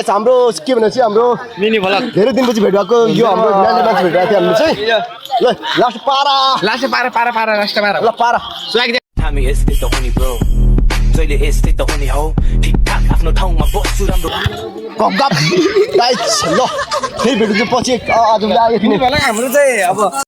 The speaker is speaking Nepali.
हाम्रो के भनेपछि हाम्रो मिनी भलक धेरै दिनपछि भेट भएको यो हाम्रो न्यानो मान्छे भेटेको थियो हामीले चाहिँ ल लास्ट पारा ल पारा Tommy is the only bro. Joyle is the only hoe. Tik tak आफ्नो ठाउँमा बस्छु राम्रो. गफ गाइस ल फेरि भेट्छु पछि आज आयो मिनी भलक हाम्रो चाहिँ अब